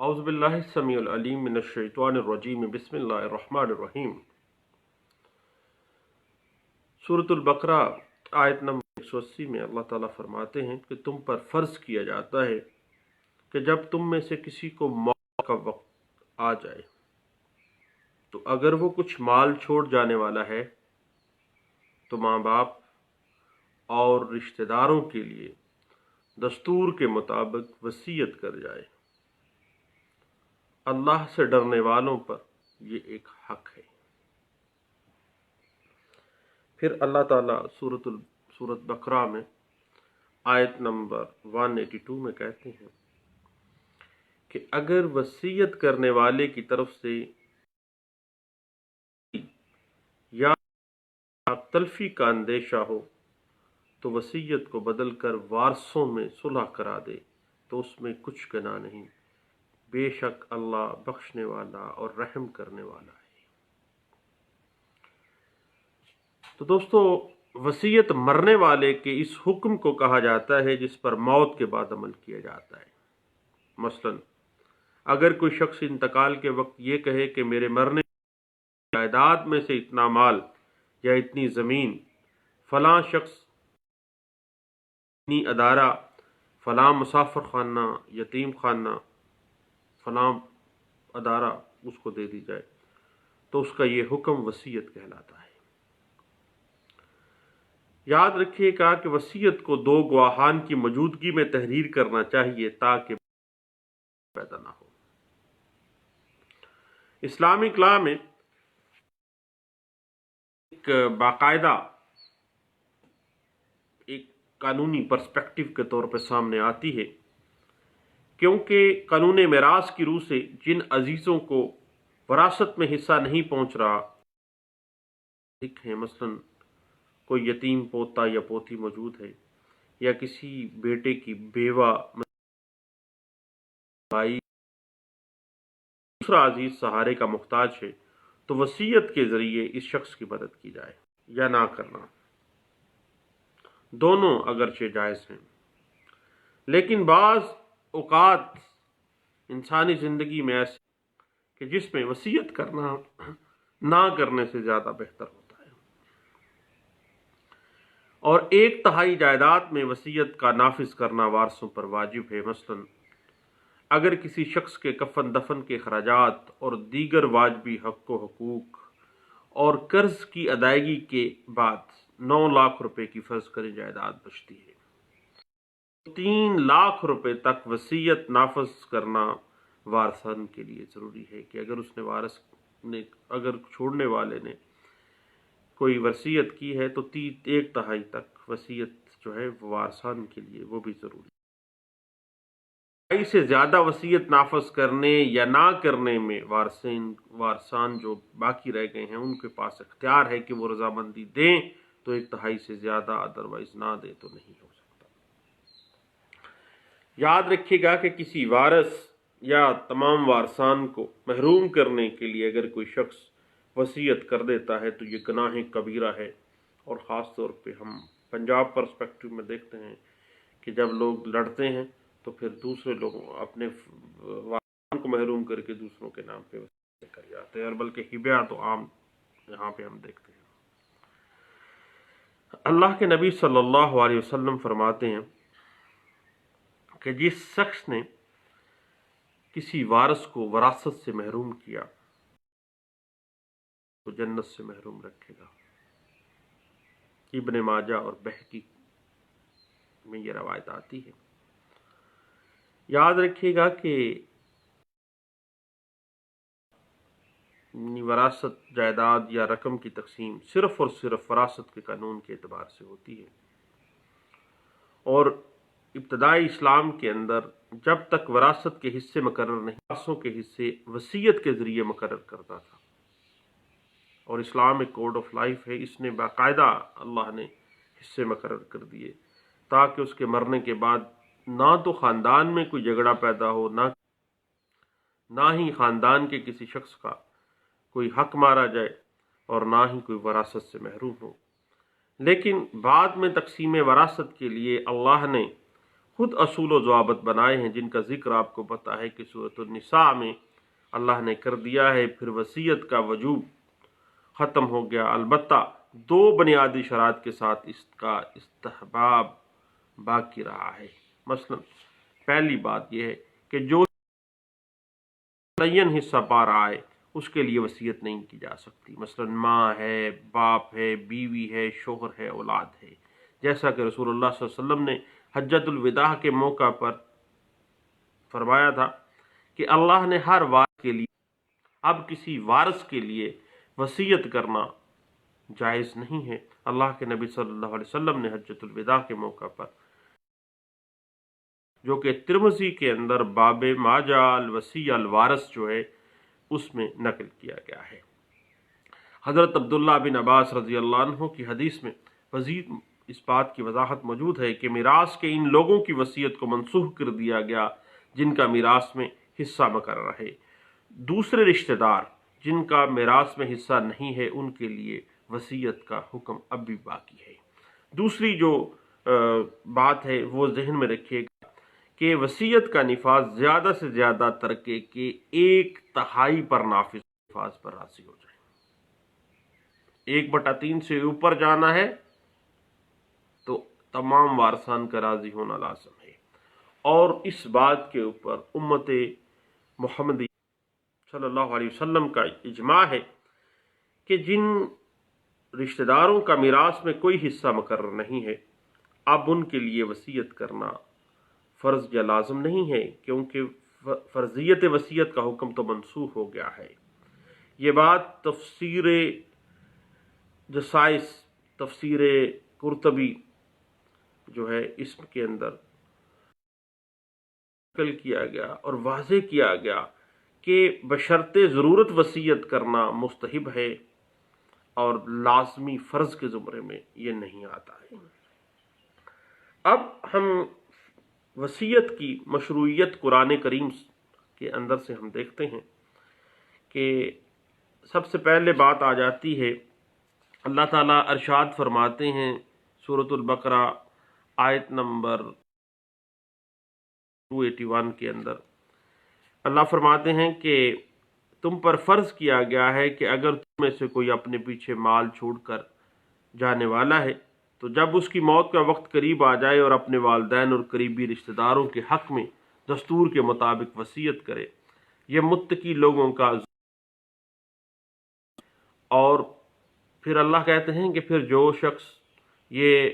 اعوذ باللہ السمیع العلیم من الشیطان الرجیم بسم اللہ الرحمن الرحیم۔ سورۃ البقرہ آیت نمبر 180 میں اللہ تعالیٰ فرماتے ہیں کہ تم پر فرض کیا جاتا ہے کہ جب تم میں سے کسی کو موت کا وقت آ جائے تو اگر وہ کچھ مال چھوڑ جانے والا ہے تو ماں باپ اور رشتہ داروں کے لیے دستور کے مطابق وصیت کر جائے۔ اللہ سے ڈرنے والوں پر یہ ایک حق ہے۔ پھر اللہ تعالیٰ سورۃ بقرہ میں آیت نمبر 182 میں کہتے ہیں کہ اگر وصیت کرنے والے کی طرف سے یا تلفی کا اندیشہ ہو تو وصیت کو بدل کر وارثوں میں صلح کرا دے تو اس میں کچھ گناہ نہیں، بے شک اللہ بخشنے والا اور رحم کرنے والا ہے۔ تو دوستو، وصیت مرنے والے کے اس حکم کو کہا جاتا ہے جس پر موت کے بعد عمل کیا جاتا ہے۔ مثلا اگر کوئی شخص انتقال کے وقت یہ کہے کہ میرے مرنے کی جائیداد میں سے اتنا مال یا اتنی زمین فلاں شخص، اتنی ادارہ، فلاں مسافر خانہ، یتیم خانہ، فلاں ادارہ اس کو دے دی جائے تو اس کا یہ حکم وصیت کہلاتا ہے۔ یاد رکھیے گا کہ وصیت کو دو گواہان کی موجودگی میں تحریر کرنا چاہیے تاکہ پیدا نہ ہو۔ اسلامک لا میں ایک باقاعدہ ایک قانونی پرسپیکٹو کے طور پہ سامنے آتی ہے، کیونکہ قانون میراث کی روح سے جن عزیزوں کو وراثت میں حصہ نہیں پہنچ رہا ہے، مثلا کوئی یتیم پوتا یا پوتی موجود ہے، یا کسی بیٹے کی بیوہ بھائی دوسرا عزیز سہارے کا محتاج ہے، تو وصیت کے ذریعے اس شخص کی مدد کی جائے یا نہ کرنا، دونوں اگرچہ جائز ہیں۔ لیکن بعض اوقات انسانی زندگی میں ایسے کہ جس میں وصیت کرنا نہ کرنے سے زیادہ بہتر ہوتا ہے، اور 1/3 جائیداد میں وصیت کا نافذ کرنا وارثوں پر واجب ہے۔ مثلا اگر کسی شخص کے کفن دفن کے اخراجات اور دیگر واجبی حق و حقوق اور قرض کی ادائیگی کے بعد 9 لاکھ روپے کی فرض کریں جائیداد بچتی ہے، 3 لاکھ روپے تک وصیت نافذ کرنا وارثان کے لیے ضروری ہے کہ اگر اس نے اگر چھوڑنے والے نے کوئی وصیت کی ہے تو 1/3 تک وصیت جو ہے وارثان کے لیے وہ بھی ضروری ہے۔ سے زیادہ وصیت نافذ کرنے یا نہ کرنے میں وارثان جو باقی رہ گئے ہیں ان کے پاس اختیار ہے کہ وہ رضامندی دیں تو 1/3 سے زیادہ، ادروائز نہ دیں تو نہیں ہو سکتا۔ یاد رکھیے گا کہ کسی وارث یا تمام وارثان کو محروم کرنے کے لیے اگر کوئی شخص وصیت کر دیتا ہے تو یہ گناہ کبیرہ ہے، اور خاص طور پہ ہم پنجاب پرسپیکٹو میں دیکھتے ہیں کہ جب لوگ لڑتے ہیں تو پھر دوسرے لوگوں اپنے وارثان کو محروم کر کے دوسروں کے نام پہ وصیت کر جاتے ہیں، اور بلکہ ہبہ تو عام یہاں پہ ہم دیکھتے ہیں۔ اللہ کے نبی صلی اللہ علیہ وسلم فرماتے ہیں کہ جس شخص نے کسی وارث کو وراثت سے محروم کیا تو جنت سے محروم رکھے گا۔ ابن ماجہ اور بہقی میں یہ روایت آتی ہے۔ یاد رکھیے گا کہ وراثت، جائیداد یا رقم کی تقسیم صرف اور صرف وراثت کے قانون کے اعتبار سے ہوتی ہے، اور ابتدائی اسلام کے اندر جب تک وراثت کے حصے مقرر نہیں، وارثوں کے حصے وصیت کے ذریعے مقرر کرتا تھا، اور اسلام ایک کوڈ آف لائف ہے، اس نے باقاعدہ اللہ نے حصے مقرر کر دیے تاکہ اس کے مرنے کے بعد نہ تو خاندان میں کوئی جھگڑا پیدا ہو، نہ ہی خاندان کے کسی شخص کا کوئی حق مارا جائے، اور نہ ہی کوئی وراثت سے محروم ہو۔ لیکن بعد میں تقسیم وراثت کے لیے اللہ نے خود اصول و ضوابط بنائے ہیں جن کا ذکر آپ کو پتہ ہے کہ سورۃ النساء میں اللہ نے کر دیا ہے۔ پھر وصیت کا وجوب ختم ہو گیا، البتہ دو بنیادی شرائط کے ساتھ اس کا استحباب باقی رہا ہے۔ مثلا پہلی بات یہ ہے کہ جو معین حصہ پا رہا ہے اس کے لیے وصیت نہیں کی جا سکتی، مثلا ماں ہے، باپ ہے، بیوی ہے، شوہر ہے، اولاد ہے، جیسا کہ رسول اللہ صلی اللہ علیہ وسلم نے حجۃ الوداع کے موقع پر فرمایا تھا کہ اللہ نے ہر وارث کے لیے، اب کسی وارث کے لیے وصیت کرنا جائز نہیں ہے۔ اللہ کے نبی صلی اللہ علیہ وسلم نے حجۃ الوداع کے موقع پر، جو کہ ترمذی کے اندر باب ما جاء الوصی الوارث جو ہے اس میں نقل کیا گیا ہے، حضرت عبداللہ بن عباس رضی اللہ عنہ کی حدیث میں مزید اس بات کی وضاحت موجود ہے کہ میراث کے ان لوگوں کی وصیت کو منسوخ کر دیا گیا جن کا میراث میں حصہ مقرر ہے۔ دوسرے رشتہ دار جن کا میراث میں حصہ نہیں ہے ان کے لیے وصیت کا حکم اب بھی باقی ہے۔ دوسری جو بات ہے وہ ذہن میں رکھیے گا کہ وصیت کا نفاذ زیادہ سے زیادہ ترکے کے 1/3 پر نفاذ پر راضی ہو جائے۔ 1/3 سے اوپر جانا ہے تو تمام وارثان کا راضی ہونا لازم ہے، اور اس بات کے اوپر امت محمدی صلی اللہ علیہ وسلم کا اجماع ہے کہ جن رشتہ داروں کا میراث میں کوئی حصہ مقرر نہیں ہے اب ان کے لیے وصیت کرنا فرض یا لازم نہیں ہے، کیونکہ فرضیت وصیت کا حکم تو منسوخ ہو گیا ہے۔ یہ بات تفسیر جسائس، تفسیر قرطبی جو ہے اس کے اندر نقل کیا گیا اور واضح کیا گیا کہ بشرط ضرورت وصیت کرنا مستحب ہے اور لازمی فرض کے زمرے میں یہ نہیں آتا ہے۔ اب ہم وصیت کی مشروعیت قرآن کریم کے اندر سے ہم دیکھتے ہیں کہ سب سے پہلے بات آ جاتی ہے، اللہ تعالیٰ ارشاد فرماتے ہیں سورۃ البقرہ آیت نمبر 281 کے اندر، اللہ فرماتے ہیں کہ تم پر فرض کیا گیا ہے کہ اگر تم میں سے کوئی اپنے پیچھے مال چھوڑ کر جانے والا ہے تو جب اس کی موت کا وقت قریب آ جائے اور اپنے والدین اور قریبی رشتہ داروں کے حق میں دستور کے مطابق وصیت کرے، یہ متقی لوگوں کا۔ اور پھر اللہ کہتے ہیں کہ پھر جو شخص، یہ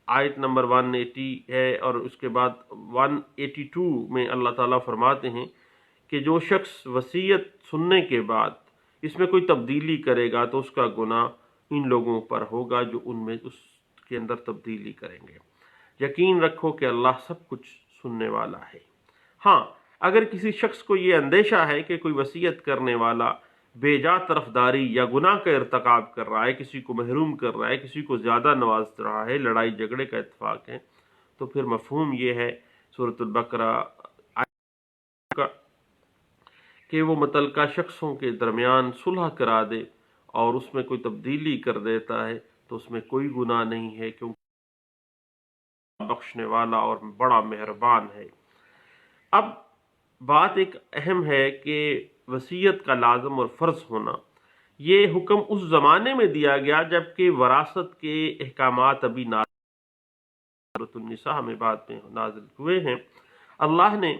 آیت نمبر 180 ہے اور اس کے بعد 182 میں اللہ تعالیٰ فرماتے ہیں کہ جو شخص وصیت سننے کے بعد اس میں کوئی تبدیلی کرے گا تو اس کا گناہ ان لوگوں پر ہوگا جو ان میں اس کے اندر تبدیلی کریں گے۔ یقین رکھو کہ اللہ سب کچھ سننے والا ہے۔ ہاں، اگر کسی شخص کو یہ اندیشہ ہے کہ کوئی وصیت کرنے والا بے جا طرفداری یا گناہ کا ارتکاب کر رہا ہے، کسی کو محروم کر رہا ہے، کسی کو زیادہ نواز رہا ہے، لڑائی جھگڑے کا اتفاق ہے، تو پھر مفہوم یہ ہے سورۃ البقرہ کا کہ وہ متعلقہ شخصوں کے درمیان صلح کرا دے اور اس میں کوئی تبدیلی کر دیتا ہے تو اس میں کوئی گناہ نہیں ہے، کیونکہ بخشنے والا اور بڑا مہربان ہے۔ اب بات ایک اہم ہے کہ وصیت کا لازم اور فرض ہونا، یہ حکم اس زمانے میں دیا گیا جبکہ وراثت کے احکامات ابھی سورۃ النساء میں بعد میں نازل ہوئے ہیں۔ اللہ نے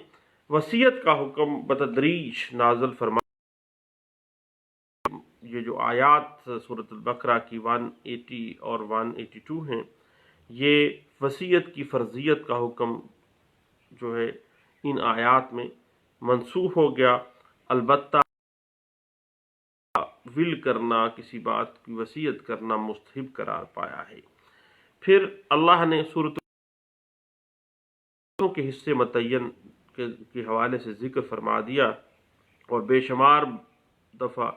وصیت کا حکم بتدریج نازل فرمایا۔ یہ جو آیات سورۃ البقرہ کی 180 اور 182 ہیں، یہ وصیت کی فرضیت کا حکم جو ہے ان آیات میں منسوخ ہو گیا، البتہ ول کرنا، کسی بات کی وصیت کرنا مستحب قرار پایا ہے۔ پھر اللہ نے سورۃ کے حصے متعین کے حوالے سے ذکر فرما دیا اور بے شمار دفعہ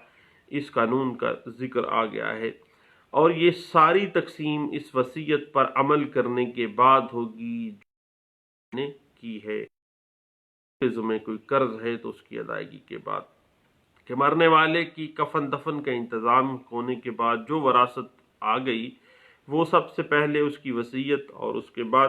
اس قانون کا ذکر آ گیا ہے، اور یہ ساری تقسیم اس وصیت پر عمل کرنے کے بعد ہوگی جو نے کی ہے۔ میں کوئی قرض ہے تو اس کی ادائیگی کے بعد، کہ مرنے والے کی کفن دفن کا انتظام ہونے کے بعد جو وراثت آ گئی وہ سب سے پہلے اس کی وصیت اور اس کے بعد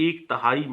1/3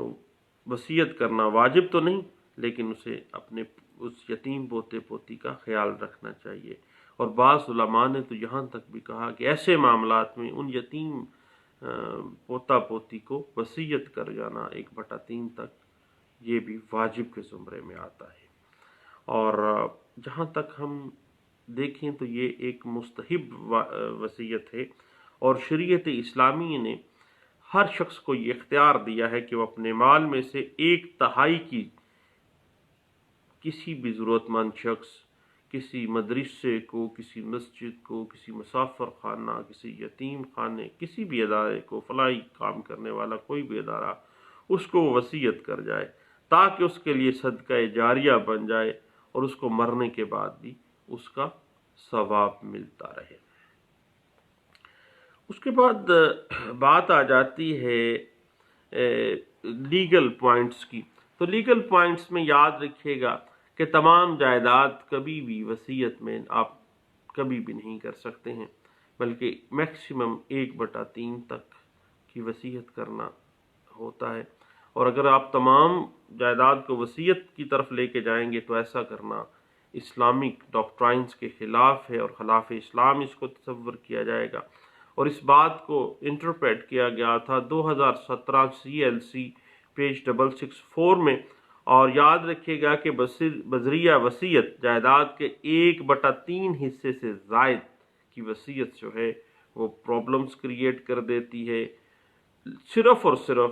تو وصیت کرنا واجب تو نہیں، لیکن اسے اپنے اس یتیم پوتے پوتی کا خیال رکھنا چاہیے۔ اور بعض علماء نے تو یہاں تک بھی کہا کہ ایسے معاملات میں ان یتیم پوتا پوتی کو وصیت کر جانا 1/3 تک، یہ بھی واجب کے زمرے میں آتا ہے۔ اور جہاں تک ہم دیکھیں تو یہ ایک مستحب وصیت ہے، اور شریعت اسلامی نے ہر شخص کو یہ اختیار دیا ہے کہ وہ اپنے مال میں سے 1/3 کی کسی بھی ضرورت مند شخص، کسی مدرسے کو، کسی مسجد کو، کسی مسافر خانہ، کسی یتیم خانے، کسی بھی ادارے کو، فلاحی کام کرنے والا کوئی بھی ادارہ، اس کو وصیت کر جائے تاکہ اس کے لیے صدقہ جاریہ بن جائے اور اس کو مرنے کے بعد بھی اس کا ثواب ملتا رہے۔ اس کے بعد بات آ جاتی ہے لیگل پوائنٹس کی۔ تو لیگل پوائنٹس میں یاد رکھیے گا کہ تمام جائیداد کبھی بھی وصیت میں آپ کبھی بھی نہیں کر سکتے ہیں، بلکہ میکسیمم 1/3 تک کی وصیت کرنا ہوتا ہے۔ اور اگر آپ تمام جائیداد کو وصیت کی طرف لے کے جائیں گے تو ایسا کرنا اسلامک ڈاکٹرائنز کے خلاف ہے، اور خلاف اسلام اس کو تصور کیا جائے گا۔ اور اس بات کو انٹرپریٹ کیا گیا تھا 2017 CLC پیج 664 میں۔ اور یاد رکھیے گا کہ بذریعہ وصیت جائیداد کے 1/3 حصے سے زائد کی وصیت جو ہے وہ پرابلمز کریٹ کر دیتی ہے، صرف اور صرف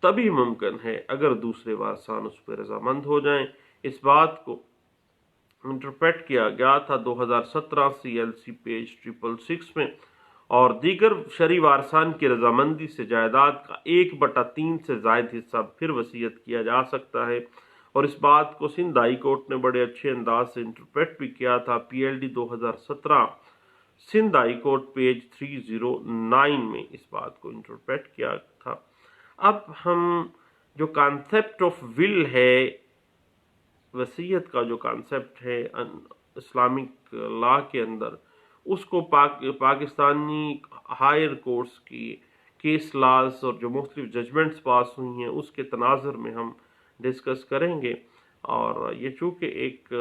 تبھی ممکن ہے اگر دوسرے وارثان اس پہ رضامند ہو جائیں۔ اس بات کو انٹرپریٹ کیا گیا تھا 2017 CLC پیج 666 میں۔ اور دیگر شرعی وارثان کی رضامندی سے جائیداد کا 1/3 سے زائد حصہ پھر وصیت کیا جا سکتا ہے۔ اور اس بات کو سندھ ہائی کورٹ نے بڑے اچھے انداز سے انٹرپریٹ بھی کیا تھا، PLD 2017 Sindh high court page 309 میں اس بات کو انٹرپریٹ کیا تھا۔ اب ہم جو کانسیپٹ آف ول ہے، وصیت کا جو کانسیپٹ ہے اسلامک لا کے اندر، اس کو پاکستانی ہائر کورٹس کی کیس لاز اور جو مختلف ججمنٹس پاس ہوئی ہیں اس کے تناظر میں ہم ڈسکس کریں گے۔ اور یہ چونکہ ایک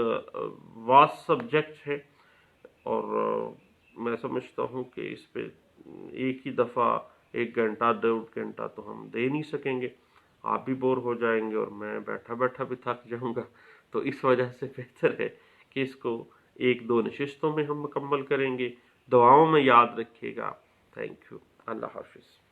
واسٹ سبجیکٹ ہے، اور میں سمجھتا ہوں کہ اس پہ ایک ہی دفعہ 1 گھنٹہ 1.5 گھنٹہ تو ہم دے نہیں سکیں گے، آپ بھی بور ہو جائیں گے اور میں بیٹھا بیٹھا بھی تھک جاؤں گا۔ تو اس وجہ سے بہتر ہے کہ اس کو 1-2 نشستوں میں ہم مکمل کریں گے۔ دعاؤں میں یاد رکھیے گا۔ Thank you. اللہ حافظ۔